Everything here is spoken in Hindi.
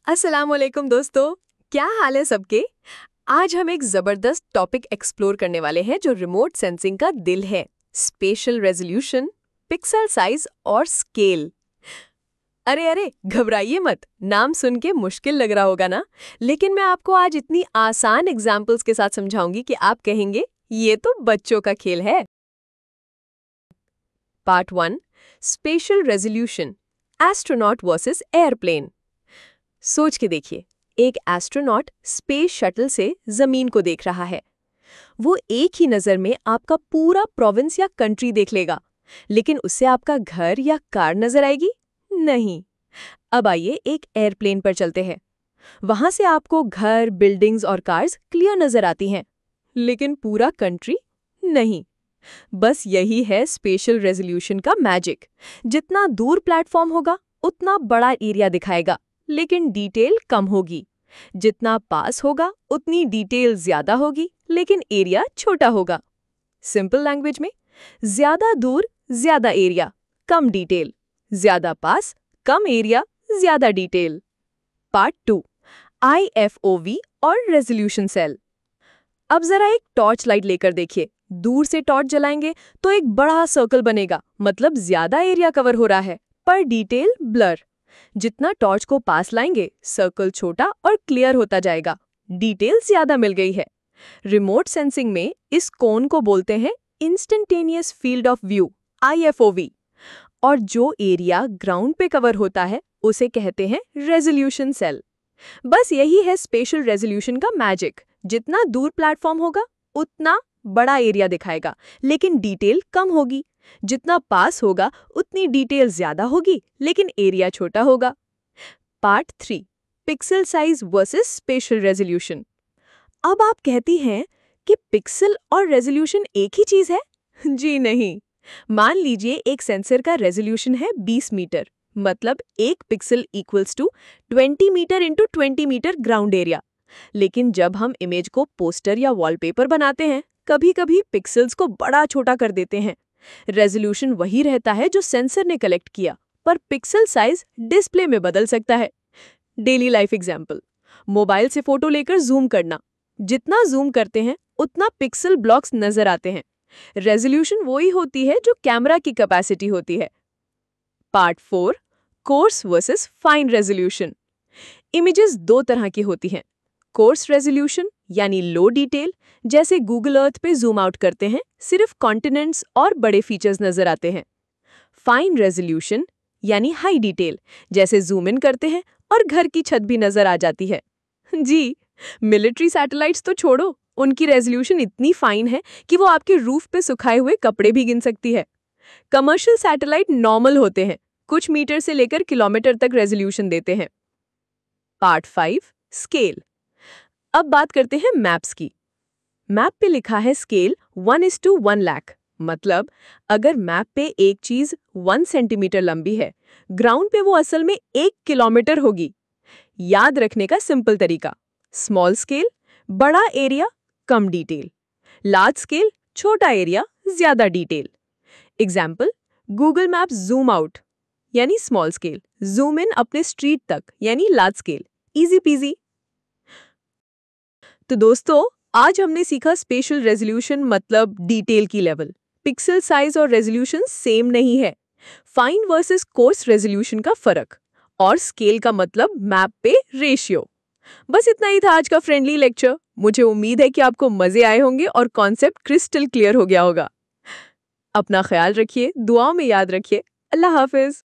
अस्सलाम वालेकुम दोस्तों, क्या हाल है सबके। आज हम एक जबरदस्त टॉपिक एक्सप्लोर करने वाले हैं जो रिमोट सेंसिंग का दिल है। स्पेशल रेजोल्यूशन, पिक्सल साइज और स्केल। अरे अरे घबराइए मत, नाम सुन के मुश्किल लग रहा होगा ना, लेकिन मैं आपको आज इतनी आसान एग्जाम्पल्स के साथ समझाऊंगी कि आप कहेंगे ये तो बच्चों का खेल है। Part 1, special resolution, astronaut versus airplane. सोच के देखिए, एक एस्ट्रोनॉट स्पेस शटल से जमीन को देख रहा है। वो एक ही नजर में आपका पूरा प्रोविंस या कंट्री देख लेगा, लेकिन उससे आपका घर या कार नजर आएगी? नहीं। अब आइए एक एयरप्लेन पर चलते हैं। वहां से आपको घर, बिल्डिंग्स और कार्स क्लियर नजर आती हैं, लेकिन पूरा कंट्री नहीं। बस यही है स्पेशल रेजोल्यूशन का मैजिक। जितना दूर प्लेटफॉर्म होगा उतना बड़ा एरिया दिखाएगा, लेकिन डिटेल कम होगी। जितना पास होगा उतनी डिटेल ज्यादा होगी, लेकिन एरिया छोटा होगा। सिंपल लैंग्वेज में, ज्यादा दूर ज्यादा एरिया, कम डिटेल, ज्यादा पास कम एरिया, ज्यादा डिटेल। पार्ट 2, IFOV और रेजोल्यूशन सेल। अब जरा एक टॉर्च लाइट लेकर देखिए। दूर से टॉर्च जलाएंगे तो एक बड़ा सर्कल बनेगा, मतलब ज्यादा एरिया कवर हो रहा है, पर डिटेल ब्लर। जितना टॉर्च को पास लाएंगे, सर्कल छोटा और क्लियर होता जाएगा, डिटेल ज्यादा मिल गई है। रिमोट सेंसिंग में इस कोन को बोलते हैं instantaneous field of view, IFOV, और जो एरिया ग्राउंड पे कवर होता है उसे कहते हैं रेजोल्यूशन सेल। बस यही है स्पेशल रेजोल्यूशन का मैजिक। जितना दूर प्लेटफॉर्म होगा उतना बड़ा एरिया दिखाएगा, लेकिन डिटेल कम होगी। जितना पास होगा उतनी डिटेल ज्यादा होगी, लेकिन एरिया छोटा होगा। Part 3, pixel size versus special resolution. अब आप कहती हैं कि पिक्सल और रेजोल्यूशन एक ही चीज है? जी नहीं। मान लीजिए एक सेंसर का रेजोल्यूशन है 20 मीटर, मतलब एक pixel equals to 20 meter into 20 meter ground area. लेकिन जब हम इमेज को पोस्टर या वॉलपेपर बनाते हैं, कभी कभी पिक्सल्स को बड़ा छोटा कर देते हैं। रेजोल्यूशन वही रहता है जो सेंसर ने कलेक्ट किया, पर पिक्सल साइज डिस्प्ले में बदल सकता है। डेली लाइफ एग्जाम्पल, मोबाइल से फोटो लेकर जूम करना। जितना जूम करते हैं उतना पिक्सल ब्लॉक्स नजर आते हैं। रेजोल्यूशन वही होती है जो कैमरा की कैपेसिटी होती है। Part 4, course versus fine resolution. Images दो तरह की होती हैं। कोर्स रेजोल्यूशन यानी लो डिटेल, जैसे गूगल अर्थ पे जूम आउट करते हैं, सिर्फ कॉन्टिनेंट्स और बड़े फीचर्स नजर आते हैं। फाइन रेजोल्यूशन यानी हाई डिटेल, जैसे जूम इन करते हैं और घर की छत भी नजर आ जाती है। जी, मिलिट्री सैटेलाइट्स तो छोड़ो, उनकी रेजोल्यूशन इतनी फाइन है कि वो आपके रूफ पे सुखाए हुए कपड़े भी गिन सकती है। कमर्शियल सैटेलाइट नॉर्मल होते हैं, कुछ मीटर से लेकर किलोमीटर तक रेजोल्यूशन देते हैं। Part 5, scale. अब बात करते हैं मैप्स की। मैप पे लिखा है स्केल 1:1 लाख, मतलब अगर मैप पे एक चीज 1 सेंटीमीटर लंबी है, ग्राउंड पे वो असल में 1 किलोमीटर होगी। याद रखने का सिंपल तरीका, स्मॉल स्केल बड़ा एरिया कम डिटेल, लार्ज स्केल छोटा एरिया ज्यादा detail. Example, Google map zoom out यानी स्मॉल स्केल, जूम इन अपने स्ट्रीट तक यानी लार्ज स्केल, इजी पीजी। तो दोस्तों, आज हमने सीखा स्पेशल रेजोल्यूशन मतलब डिटेल की लेवल। पिक्सल साइज और रेजोल्यूशन सेम नहीं है। फाइन वर्सेस कोर्स रेजोल्यूशन का फर्क, और स्केल का मतलब मैप पे रेशियो। बस इतना ही था आज का फ्रेंडली लेक्चर। मुझे उम्मीद है कि आपको मजे आए होंगे और कॉन्सेप्ट क्रिस्टल क्लियर हो गया होगा। अपना ख्याल रखिए, दुआओं में याद रखिए। अल्लाह हाफिज।